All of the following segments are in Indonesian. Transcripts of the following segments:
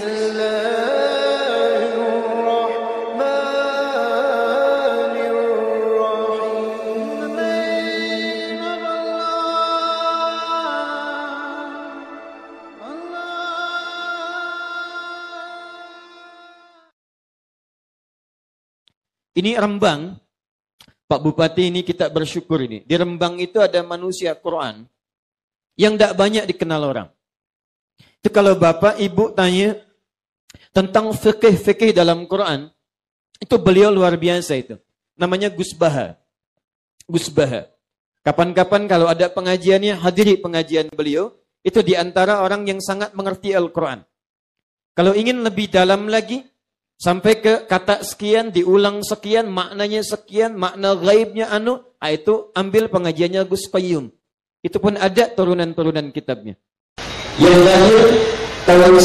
Ini Rembang, Pak Bupati, ini kita bersyukur ini. Di Rembang itu ada manusia Quran yang tidak banyak dikenal orang. Itu kalau Bapak Ibu tanya tentang fikih-fikih dalam Quran, itu beliau luar biasa itu. Namanya Gus Baha. Gus Baha. Kapan-kapan kalau ada pengajiannya, hadiri pengajian beliau, itu diantara orang yang sangat mengerti Al-Quran. Kalau ingin lebih dalam lagi, sampai ke kata sekian, diulang sekian, maknanya sekian, makna gaibnya itu ambil pengajiannya Gus Qayyum. Itu pun ada turunan-turunan kitabnya. Yang lahir tahun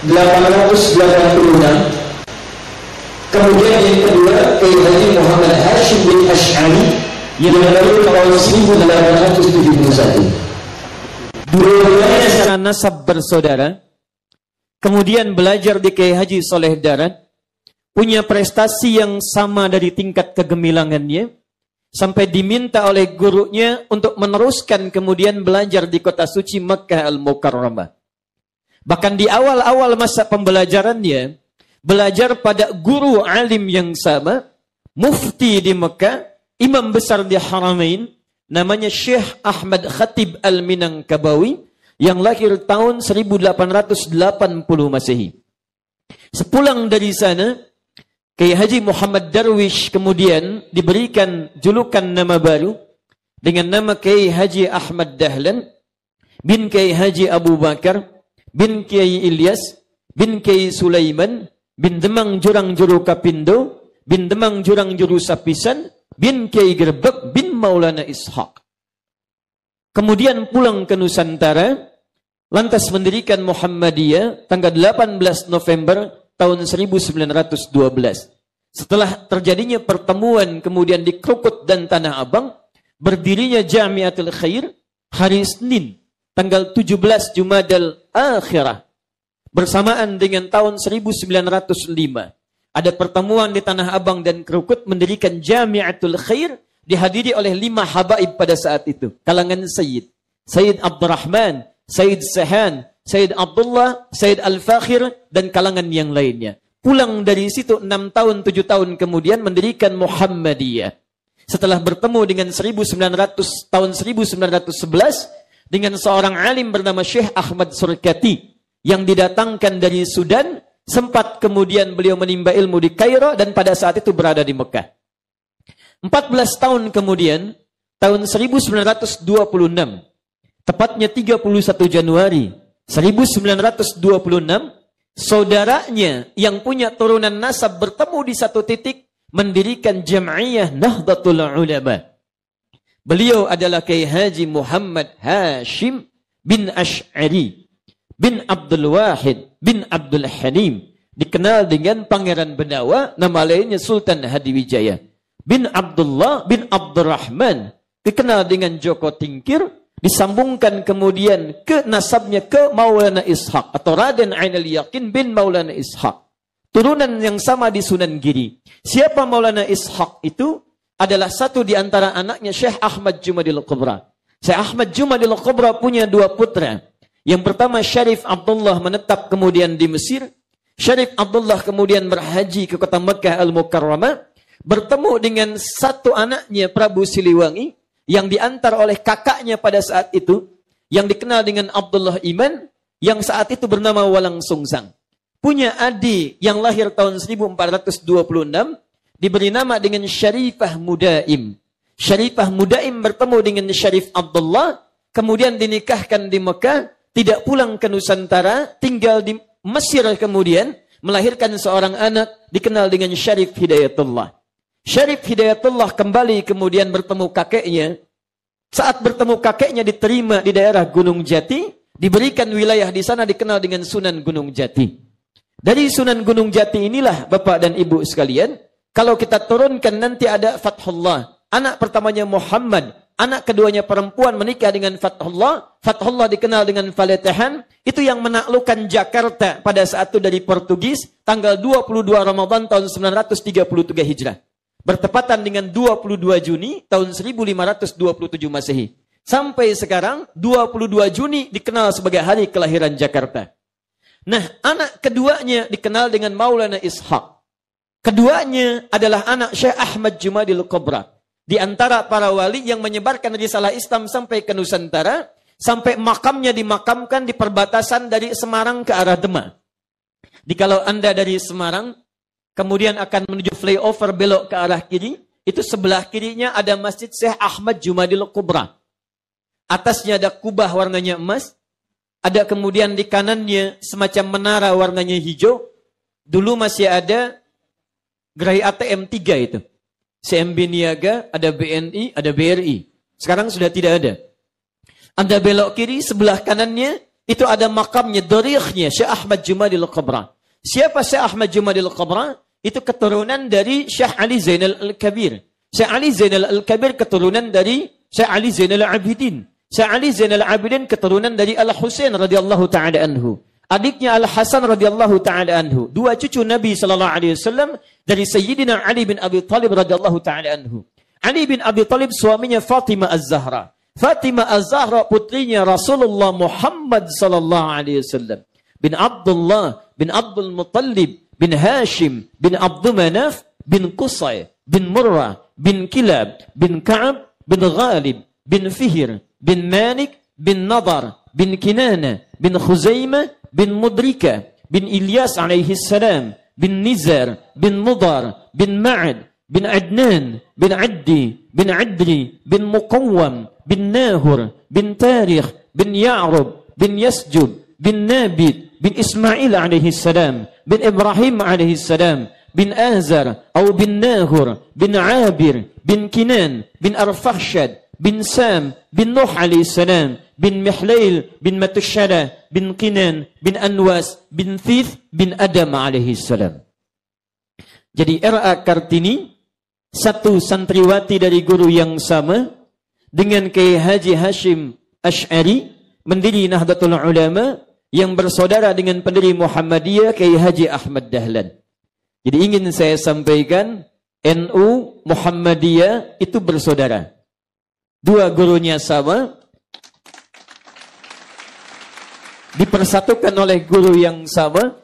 1886. Kemudian yang kedua, Kiai Haji Muhammad Hashim bin Ash'ari yang lahir tahun 1871. Dua-duanya secara nasab bersaudara. Kemudian belajar di Kiai Haji Soleh Darat, punya prestasi yang sama dari tingkat kegemilangannya, sampai diminta oleh gurunya untuk meneruskan kemudian belajar di kota suci Makkah Al-Mukarramah. Bahkan di awal-awal masa pembelajarannya, belajar pada guru alim yang sama, mufti di Makkah, imam besar di Haramain, namanya Syekh Ahmad Khatib Al-Minangkabawi, yang lahir tahun 1880 Masehi. Sepulang dari sana, Kiai Haji Muhammad Darwish kemudian diberikan julukan nama baru dengan nama Kiai Haji Ahmad Dahlan bin Kiai Haji Abu Bakar bin Kiai Ilyas bin Kiai Sulaiman bin Demang Jurang Juru Kapindo bin Demang Jurang Juru Sapisan bin Kiai Gerbek bin Maulana Ishaq. Kemudian pulang ke Nusantara, lantas mendirikan Muhammadiyah tanggal 18 November tahun 1912. Setelah terjadinya pertemuan kemudian di Krukut dan Tanah Abang, berdirinya Jamiatul Khair hari Senin tanggal 17 Jumadal Akhirah bersamaan dengan tahun 1905. Ada pertemuan di Tanah Abang dan Krukut mendirikan Jamiatul Khair, dihadiri oleh 5 habaib pada saat itu. Kalangan Sayyid. Sayyid Abdurrahman, Sayyid Sahan, Sayyid Abdullah, Sayyid Al-Fakhir, dan kalangan yang lainnya. Pulang dari situ 6 tahun, 7 tahun kemudian mendirikan Muhammadiyah. Setelah bertemu dengan tahun 1911 dengan seorang alim bernama Syekh Ahmad Surkati yang didatangkan dari Sudan, sempat kemudian beliau menimba ilmu di Kairo dan pada saat itu berada di Mekah. 14 tahun kemudian, tahun 1926, tepatnya 31 Januari 1926, saudaranya yang punya turunan nasab bertemu di satu titik, mendirikan Jam'iyah Nahdlatul Ulama. Beliau adalah Kiai Haji Muhammad Hashim bin Ash'ari bin Abdul Wahid bin Abdul Halim, dikenal dengan Pangeran Benawa, nama lainnya Sultan Hadiwijaya, bin Abdullah bin Abdurrahman, dikenal dengan Joko Tingkir, disambungkan kemudian ke nasabnya ke Maulana Ishaq atau Raden Ainul Yakin bin Maulana Ishaq. Turunan yang sama di Sunan Giri. Siapa Maulana Ishaq itu? Adalah satu di antara anaknya Syekh Ahmad Jumadil Kubra. Syekh Ahmad Jumadil Kubra punya 2 putra. Yang pertama Syarif Abdullah menetap kemudian di Mesir. Syarif Abdullah kemudian berhaji ke kota Makkah Al-Mukarramah. Bertemu dengan satu anaknya Prabu Siliwangi yang diantar oleh kakaknya pada saat itu yang dikenal dengan Abdullah Iman yang saat itu bernama Walang Sungsang. Punya adik yang lahir tahun 1426 diberi nama dengan Syarifah Mudaim. Syarifah Mudaim bertemu dengan Syarif Abdullah, kemudian dinikahkan di Mekah, tidak pulang ke Nusantara, tinggal di Mesir kemudian melahirkan seorang anak dikenal dengan Syarif Hidayatullah. Syarif Hidayatullah kembali kemudian bertemu kakeknya. Saat bertemu kakeknya diterima di daerah Gunung Jati, diberikan wilayah di sana dikenal dengan Sunan Gunung Jati. Dari Sunan Gunung Jati inilah Bapak dan Ibu sekalian, kalau kita turunkan nanti ada Fathullah. Anak pertamanya Muhammad, anak keduanya perempuan menikah dengan Fathullah. Fathullah dikenal dengan Falatahan. Itu yang menaklukkan Jakarta pada saat itu dari Portugis. Tanggal 22 Ramadan tahun 933 Hijrah. Bertepatan dengan 22 Juni tahun 1527 Masehi. Sampai sekarang 22 Juni dikenal sebagai hari kelahiran Jakarta. Nah, anak keduanya dikenal dengan Maulana Ishaq. Keduanya adalah anak Syekh Ahmad Jumadil Kubra. Di antara para wali yang menyebarkan risalah Islam sampai ke Nusantara, sampai makamnya dimakamkan di perbatasan dari Semarang ke arah Demak. Kalau Anda dari Semarang, kemudian akan menuju flyover belok ke arah kiri, itu sebelah kirinya ada Masjid Syekh Ahmad Jumadil Kubra. Atasnya ada kubah warnanya emas, ada kemudian di kanannya semacam menara warnanya hijau. Dulu masih ada gerai ATM 3 itu. CMB Niaga, ada BNI, ada BRI. Sekarang sudah tidak ada. Anda belok kiri, sebelah kanannya, itu ada makamnya, dorikhnya, Syekh Ahmad Jumadil Kubra. Siapa Syekh Ahmad Jumadil Kubra? Itu keturunan dari Syekh Ali Zainal Al-Kabir. Syekh Ali Zainal Al-Kabir keturunan dari Syekh Ali Zainal Abidin. Syekh Ali Zainal Abidin keturunan dari Al-Husain radhiyallahu ta'ala anhu. Adiknya Al-Hasan radhiyallahu ta'ala anhu. Dua cucu Nabi sallallahu alaihi wasallam dari Sayyidina Ali bin Abi Thalib radhiyallahu ta'ala anhu. Ali bin Abi Thalib suaminya Fatimah Az-Zahra. Fatimah Az-Zahra putrinya Rasulullah Muhammad sallallahu alaihi wasallam. Bin Abdullah bin Abdul Muttalib bin Hashim bin Abdul Manaf bin Qusay bin Murrah bin Kilab bin Ka'ab bin Ghalib bin Fihr bin Malik bin Nadar bin Kinana bin Khuzaimah bin Mudrika bin Ilyas alaihi salam bin Nizar bin Mudar bin Ma'ad bin Adnan bin Addi bin Adri bin Muqawwam bin Nahur bin Tarikh bin Ya'rub bin Yasjub bin Nabit bin Ismail alaihi salam bin Ibrahim alaihi salam bin Azar atau bin Nahur bin Abir bin Kinan bin Arfakhshad bin Sam bin Nuh alaihissalam bin Mihlail bin Matushara bin Kinan bin Anwas bin Thith bin Adam alaihissalam. Jadi R.A. Kartini satu santriwati dari guru yang sama dengan Kiai Haji Hashim Asy'ari pendiri Nahdlatul Ulama yang bersaudara dengan pendiri Muhammadiyah Kiai Haji Ahmad Dahlan. Jadi ingin saya sampaikan NU Muhammadiyah itu bersaudara. Dua gurunya sama, dipersatukan oleh guru yang sama,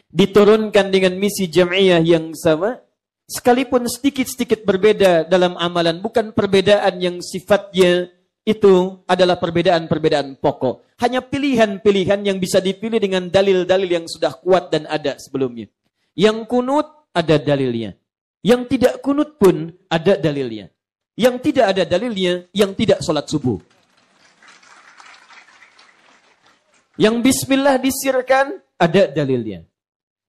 diturunkan dengan misi jam'iyah yang sama, sekalipun sedikit-sedikit berbeda dalam amalan, bukan perbedaan yang sifatnya itu adalah perbedaan-perbedaan pokok. Hanya pilihan-pilihan yang bisa dipilih dengan dalil-dalil yang sudah kuat dan ada sebelumnya. Yang kunut ada dalilnya. Yang tidak kunut pun ada dalilnya. Yang tidak ada dalilnya, yang tidak sholat subuh. Yang bismillah disirkan, ada dalilnya.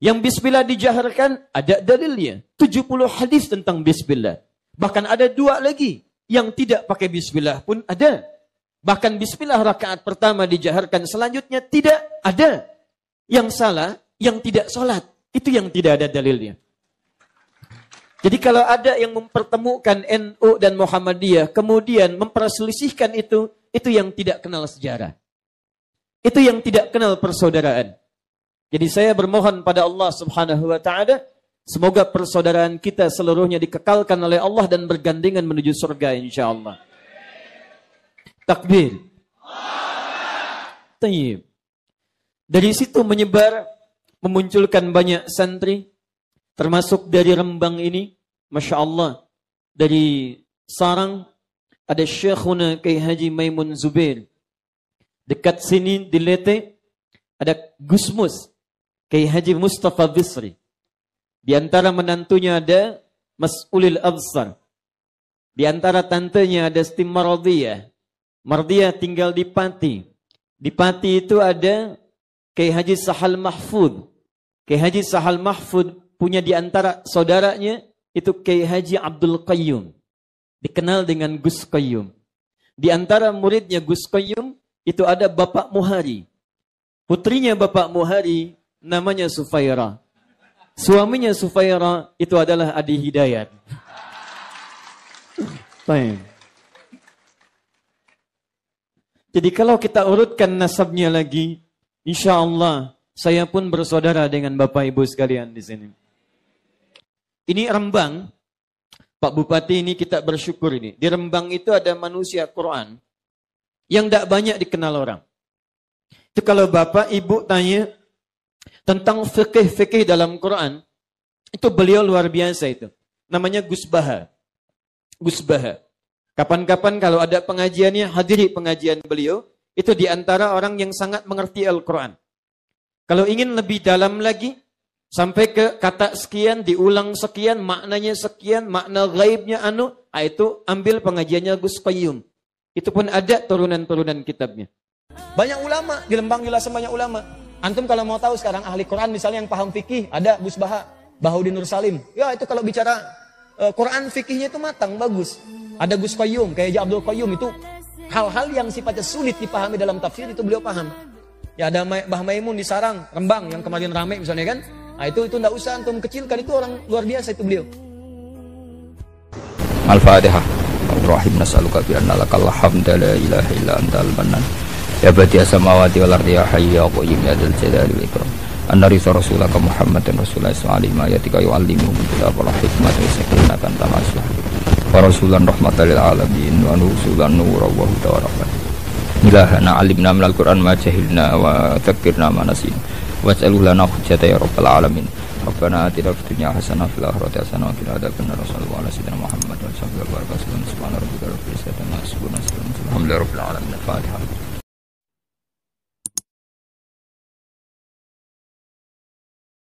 Yang bismillah dijaharkan, ada dalilnya. 70 hadis tentang bismillah. Bahkan ada 2 lagi. Yang tidak pakai bismillah pun ada. Bahkan bismillah rakaat pertama dijaharkan, selanjutnya tidak ada. Yang salah, yang tidak sholat. Itu yang tidak ada dalilnya. Jadi kalau ada yang mempertemukan NU dan Muhammadiyah, kemudian memperselisihkan itu yang tidak kenal sejarah. Itu yang tidak kenal persaudaraan. Jadi saya bermohon pada Allah Subhanahu wa Ta'ala, semoga persaudaraan kita seluruhnya dikekalkan oleh Allah dan bergandengan menuju surga insyaallah. Takbir. Tayyib. Dari situ menyebar, memunculkan banyak santri, termasuk dari Rembang ini, Masya Allah, dari Sarang, ada Syekhuna Kiai Haji Maimun Zubair. Dekat sini di Lete, ada Gusmus, Kiai Haji Mustafa Bisri. Di antara menantunya ada Mas'ulil Absar. Di antara tantenya ada Stim Mardiyah. Mardiyah tinggal di Pati. Di Pati itu ada Kiai Haji Sahal Mahfud. Kiai Haji Sahal Mahfud punya di antara saudaranya itu Kiai Haji Abdul Qayyum. Dikenal dengan Gus Qayyum. Di antara muridnya Gus Qayyum itu ada Bapak Muhari. Putrinya Bapak Muhari namanya Sufaira. Suaminya Sufaira itu adalah Adi Hidayat. Baik. Jadi kalau kita urutkan nasabnya lagi, insya Allah saya pun bersaudara dengan Bapak Ibu sekalian di sini. Ini Rembang, Pak Bupati, ini kita bersyukur ini. Di Rembang itu ada manusia Quran yang tidak banyak dikenal orang. Itu kalau Bapak Ibu tanya tentang fikih-fikih dalam Quran, itu beliau luar biasa itu. Namanya Gus Baha. Gus Baha. Kapan-kapan kalau ada pengajiannya, hadiri pengajian beliau, itu diantara orang yang sangat mengerti Al-Quran. Kalau ingin lebih dalam lagi, sampai ke kata sekian, diulang sekian, maknanya sekian, makna gaibnya itu ambil pengajiannya Gus Qayyum. Itu pun ada turunan-turunan kitabnya. Banyak ulama, di Lembang jelasan banyak ulama. Antum kalau mau tahu sekarang ahli Quran misalnya yang paham fikih, ada Gus Baha, Bahaudin Nur Salim. Ya itu kalau bicara Quran fikihnya itu matang, bagus. Ada Gus Qayyum, kayak Abdul Qayyum, itu hal-hal yang sifatnya sulit dipahami dalam tafsir itu beliau paham. Ya ada Bah Maimun di Sarang, Rembang yang kemarin rame misalnya kan. Nah itu enggak usah antum kecilkan, itu orang luar biasa itu beliau. Al-Fatihah. Rahim nas'aluka bi anna lakal hamda la ilaha illa antal mannan. Ya badi'as samawati wal ardi ya hayyu ya qayyum ya dzal jalali wal ikram. An-narisa rasulaka Muhammadan rasulullah sallallahu alaihi yatika yu'allimuhum kitab wal hikmah wa sakina kan tamassuh. Wa rasulan rahmatan lil alamin wa nusulan nura wa huda wa rahmat. Ilahana alimna minal Qur'an ma jahilna wa dzakirna ma nasin. Waj'alhu lana hujjata ya rabbal alamin. Rabbana atina fid dunya hasanah wa fil akhirati hasanah wa qina adzabannar. Sallallahu alaihi wasallam Muhammad wa sallallahu alaihi wasallam. Subhana rabbika rabbil izzati amma yasifun. Alhamdulillahi rabbil alamin. Al-Fatihah.